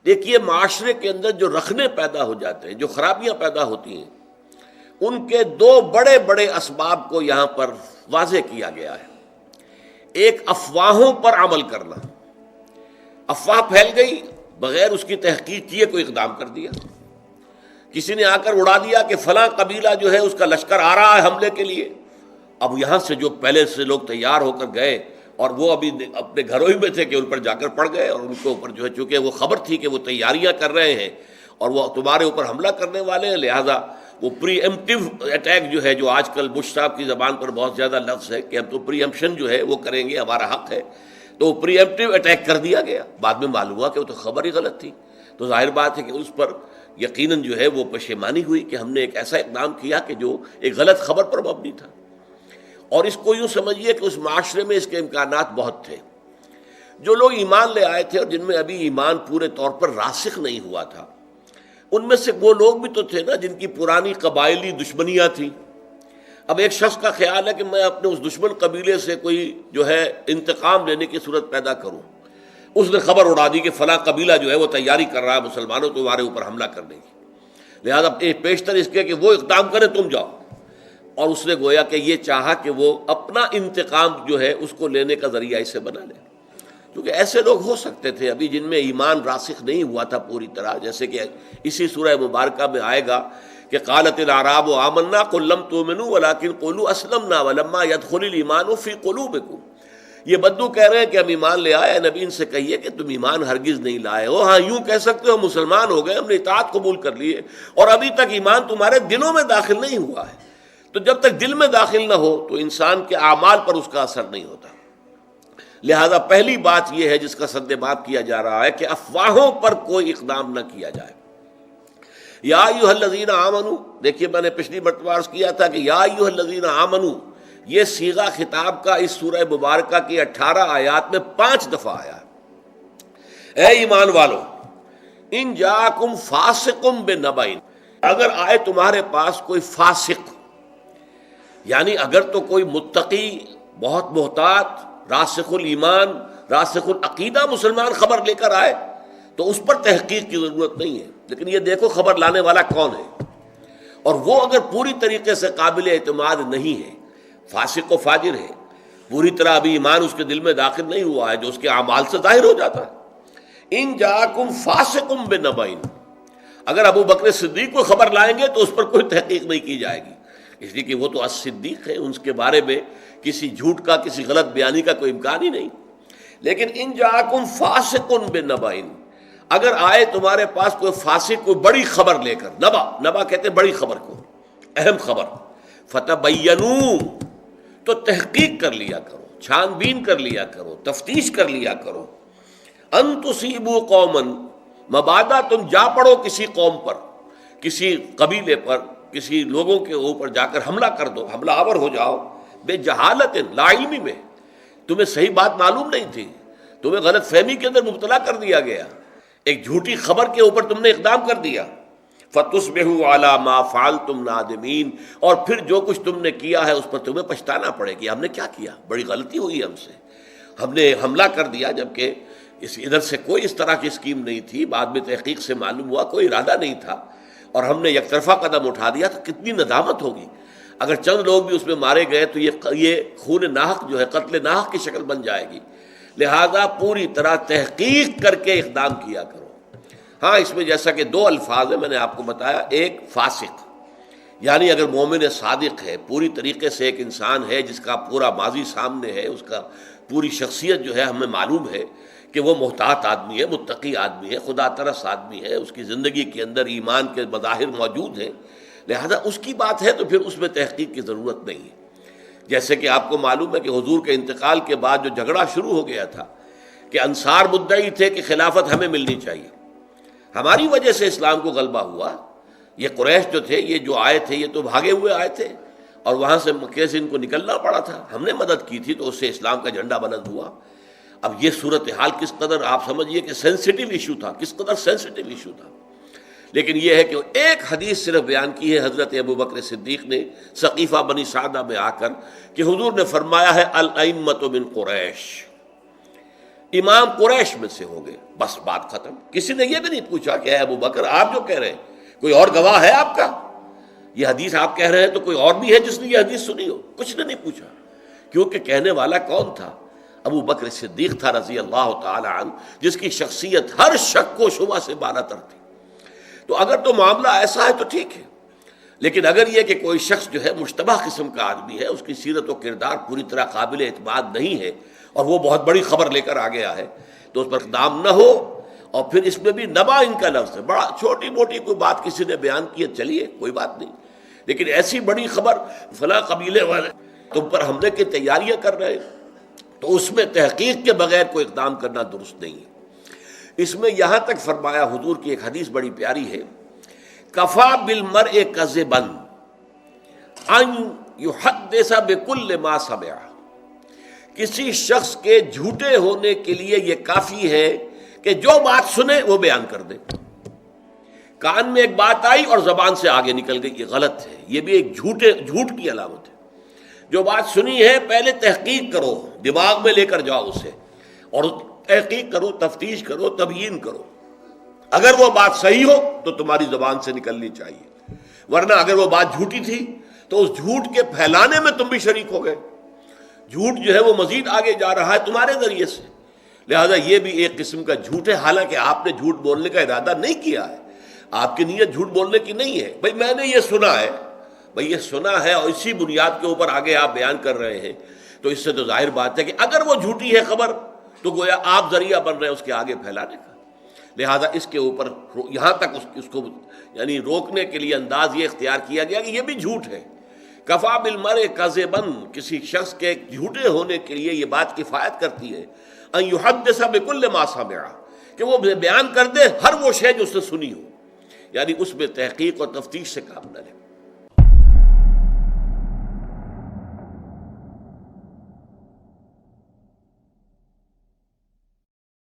دیکھیے معاشرے کے اندر جو رخنے پیدا ہو جاتے ہیں، جو خرابیاں پیدا ہوتی ہیں، ان کے دو بڑے بڑے اسباب کو یہاں پر واضح کیا گیا ہے۔ ایک افواہوں پر عمل کرنا، افواہ پھیل گئی، بغیر اس کی تحقیق کیے کوئی اقدام کر دیا، کسی نے آ کر اڑا دیا کہ فلاں قبیلہ جو ہے اس کا لشکر آ رہا ہے حملے کے لیے۔ اب یہاں سے جو پہلے سے لوگ تیار ہو کر گئے اور وہ ابھی اپنے گھروں ہی میں تھے کہ ان پر جا کر پڑ گئے، اور ان کے اوپر جو ہے چونکہ وہ خبر تھی کہ وہ تیاریاں کر رہے ہیں اور وہ تمہارے اوپر حملہ کرنے والے ہیں، لہذا وہ پری ایمپٹیو اٹیک جو ہے، جو آج کل بش صاحب کی زبان پر بہت زیادہ لفظ ہے کہ ہم تو پری ایمپشن جو ہے وہ کریں گے، ہمارا حق ہے، تو پری ایمپٹیو اٹیک کر دیا گیا۔ بعد میں معلوم ہوا کہ وہ تو خبر ہی غلط تھی، تو ظاہر بات ہے کہ اس پر یقیناً جو ہے وہ پشیمانی ہوئی کہ ہم نے ایک ایسا اقدام کیا کہ جو ایک غلط خبر پر مبنی تھا۔ اور اس کو یوں سمجھیے کہ اس معاشرے میں اس کے امکانات بہت تھے۔ جو لوگ ایمان لے آئے تھے اور جن میں ابھی ایمان پورے طور پر راسخ نہیں ہوا تھا، ان میں سے وہ لوگ بھی تو تھے نا جن کی پرانی قبائلی دشمنیاں تھیں۔ اب ایک شخص کا خیال ہے کہ میں اپنے اس دشمن قبیلے سے کوئی جو ہے انتقام لینے کی صورت پیدا کروں، اس نے خبر اڑا دی کہ فلاں قبیلہ جو ہے وہ تیاری کر رہا ہے مسلمانوں تمہارے اوپر حملہ کرنے کی، لہذا پیشتر اس کے کہ وہ اقدام کرے، تم جاؤ۔ اور اس نے گویا کہ یہ چاہا کہ وہ اپنا انتقام جو ہے اس کو لینے کا ذریعہ اسے بنا لے، کیونکہ ایسے لوگ ہو سکتے تھے ابھی جن میں ایمان راسخ نہیں ہوا تھا پوری طرح، جیسے کہ اسی سورہ مبارکہ میں آئے گا کہ قالت الاعراب آمنا قل لم تؤمنوا ولکن قولوا اسلمنا ولما يدخل الايمان في قلوبكم۔ یہ بدو کہہ رہے ہیں کہ ہم ایمان لے آئے، نبی ان سے کہیے کہ تم ایمان ہرگز نہیں لائے ہو، ہاں یوں کہہ سکتے ہو مسلمان ہو گئے، ہم نے اطاعت قبول کر لیے، اور ابھی تک ایمان تمہارے دلوں میں داخل نہیں ہوا ہے۔ تو جب تک دل میں داخل نہ ہو تو انسان کے اعمال پر اس کا اثر نہیں ہوتا۔ لہذا پہلی بات یہ ہے جس کا سد بات کیا جا رہا ہے کہ افواہوں پر کوئی اقدام نہ کیا جائے۔ یا ایھا الذین آمنوا، دیکھیے میں نے پچھلی مرتبہ عرض کیا تھا کہ یا ایھا الذین آمنوا یہ صیغہ خطاب کا اس سورہ مبارکہ کی 18 آیات میں 5 دفعہ آیا ہے۔ اے ایمان والو، ان جاءکم فاسق بنبأ، اگر آئے تمہارے پاس کوئی فاسق، یعنی اگر تو کوئی متقی، بہت محتاط، راسخ الایمان، راسخ العقیدہ مسلمان خبر لے کر آئے تو اس پر تحقیق کی ضرورت نہیں ہے، لیکن یہ دیکھو خبر لانے والا کون ہے، اور وہ اگر پوری طریقے سے قابل اعتماد نہیں ہے، فاسق و فاجر ہے، پوری طرح ابھی ایمان اس کے دل میں داخل نہیں ہوا ہے جو اس کے اعمال سے ظاہر ہو جاتا ہے۔ ان جاءکم فاسق بنبأ، اگر ابو بکر صدیق کو خبر لائیں گے تو اس پر کوئی تحقیق نہیں کی جائے گی، اس لیے کہ وہ تو الصدیق ہے، ان کے بارے میں کسی جھوٹ کا، کسی غلط بیانی کا کوئی امکان ہی نہیں۔ لیکن ان جاءکم فاسق بنبأ، اگر آئے تمہارے پاس کوئی فاسق، کوئی بڑی خبر لے کر، نبا کہتے ہیں بڑی خبر کو، اہم خبر، فتبینوا، تو تحقیق کر لیا کرو، چھان بین کر لیا کرو، تفتیش کر لیا کرو، ان تصیبوا قوما، مبادا تم جا پڑو کسی قوم پر، کسی قبیلے پر، کسی لوگوں کے اوپر جا کر حملہ کر دو، حملہ آور ہو جاؤ، بے جہالت، لا علمی میں، تمہیں صحیح بات معلوم نہیں تھی، تمہیں غلط فہمی کے اندر مبتلا کر دیا گیا، ایک جھوٹی خبر کے اوپر تم نے اقدام کر دیا، فتصبحوا علی ما فعلتم نادمین، اور پھر جو کچھ تم نے کیا ہے اس پر تمہیں پچھتانا پڑے کہ ہم نے کیا کیا، بڑی غلطی ہوئی ہم سے، ہم نے حملہ کر دیا جبکہ ادھر سے کوئی اس طرح کی اسکیم نہیں تھی، بعد میں تحقیق سے معلوم ہوا کوئی ارادہ نہیں تھا، اور ہم نے یک طرفہ قدم اٹھا دیا، تو کتنی ندامت ہوگی۔ اگر چند لوگ بھی اس میں مارے گئے تو یہ خون ناحق جو ہے قتل ناحق کی شکل بن جائے گی، لہذا پوری طرح تحقیق کر کے اقدام کیا کرو۔ ہاں اس میں جیسا کہ 2 الفاظ ہیں، میں نے آپ کو بتایا، ایک فاسق، یعنی اگر مومن صادق ہے، پوری طریقے سے ایک انسان ہے جس کا پورا ماضی سامنے ہے، اس کا پوری شخصیت جو ہے ہمیں معلوم ہے کہ وہ محتاط آدمی ہے، متقی آدمی ہے، خدا ترس آدمی ہے، اس کی زندگی کے اندر ایمان کے مظاہر موجود ہیں، لہذا اس کی بات ہے تو پھر اس میں تحقیق کی ضرورت نہیں ہے۔ جیسے کہ آپ کو معلوم ہے کہ حضور کے انتقال کے بعد جو جھگڑا شروع ہو گیا تھا کہ انصار مدعی تھے کہ خلافت ہمیں ملنی چاہیے، ہماری وجہ سے اسلام کو غلبہ ہوا، یہ قریش جو تھے، یہ جو آئے تھے، یہ تو بھاگے ہوئے آئے تھے اور وہاں سے مکے سے ان کو نکلنا پڑا تھا، ہم نے مدد کی تھی تو اس سے اسلام کا جھنڈا بلند ہوا۔ اب یہ صورتحال کس قدر آپ سمجھیے کہ سینسٹیو ایشو تھا، کس قدر سینسٹیو ایشو تھا، لیکن یہ ہے کہ ایک حدیث صرف بیان کی ہے حضرت ابو بکر صدیق نے ثقیفہ بنی سعدہ میں آ کر کہ حضور نے فرمایا ہے الائمۃ من قریش، امام قریش میں سے ہوں گے، بس بات ختم۔ کسی نے یہ بھی نہیں پوچھا کہ اے ابو بکر آپ جو کہہ رہے ہیں کوئی اور گواہ ہے آپ کا، یہ حدیث آپ کہہ رہے ہیں تو کوئی اور بھی ہے جس نے یہ حدیث سنی ہو؟ کچھ نے نہیں پوچھا، کیونکہ کہنے والا کون تھا؟ ابو بکر صدیق تھا رضی اللہ تعالی عنہ، جس کی شخصیت ہر شک و شبہ سے بالاتر تھی۔ تو اگر تو معاملہ ایسا ہے تو ٹھیک ہے، لیکن اگر یہ کہ کوئی شخص جو ہے مشتبہ قسم کا آدمی ہے، اس کی سیرت و کردار پوری طرح قابل اعتماد نہیں ہے، اور وہ بہت بڑی خبر لے کر آ گیا ہے، تو اس پر اقدام نہ ہو۔ اور پھر اس میں بھی نبا ان کا لفظ ہے، بڑا چھوٹی موٹی کوئی بات کسی نے بیان کی ہے، چلیے کوئی بات نہیں، لیکن ایسی بڑی خبر فلاں قبیلے والے تم پر حملے کی تیاریاں کر رہے ہیں، تو اس میں تحقیق کے بغیر کوئی اقدام کرنا درست نہیں ہے۔ اس میں یہاں تک فرمایا، حضور کی ایک حدیث بڑی پیاری ہے، کفا بالمرء کذبا ان یحدث بکل ما سمع، کسی شخص کے جھوٹے ہونے کے لیے یہ کافی ہے کہ جو بات سنے وہ بیان کر دے۔ کان میں ایک بات آئی اور زبان سے آگے نکل گئی، یہ غلط ہے، یہ بھی ایک جھوٹ کی علامت ہے۔ جو بات سنی ہے پہلے تحقیق کرو، دماغ میں لے کر جاؤ اسے، اور تحقیق کرو، تفتیش کرو، تبیین کرو۔ اگر وہ بات صحیح ہو تو تمہاری زبان سے نکلنی چاہیے، ورنہ اگر وہ بات جھوٹی تھی تو اس جھوٹ کے پھیلانے میں تم بھی شریک ہو گئے۔ جھوٹ جو ہے وہ مزید آگے جا رہا ہے تمہارے ذریعے سے، لہذا یہ بھی ایک قسم کا جھوٹ ہے، حالانکہ آپ نے جھوٹ بولنے کا ارادہ نہیں کیا ہے، آپ کی نیت جھوٹ بولنے کی نہیں ہے۔ بھئی میں نے یہ سنا ہے، بھئی یہ سنا ہے، اور اسی بنیاد کے اوپر آگے آپ بیان کر رہے ہیں، تو اس سے تو ظاہر بات ہے کہ اگر وہ جھوٹی ہے خبر تو گویا آپ ذریعہ بن رہے ہیں اس کے آگے پھیلانے کا۔ لہذا اس کے اوپر یہاں تک اس کو یعنی روکنے کے لیے انداز یہ اختیار کیا گیا کہ یہ بھی جھوٹ ہے۔ کفا بالمرء کذبا، کسی شخص کے جھوٹے ہونے کے لیے یہ بات کفایت کرتی ہے، ان یحدث بکل ما سمع، کہ وہ بیان کر دے ہر وہ شے جو اس نے سنی ہو، یعنی اس میں تحقیق اور تفتیش سے کام نہ لے۔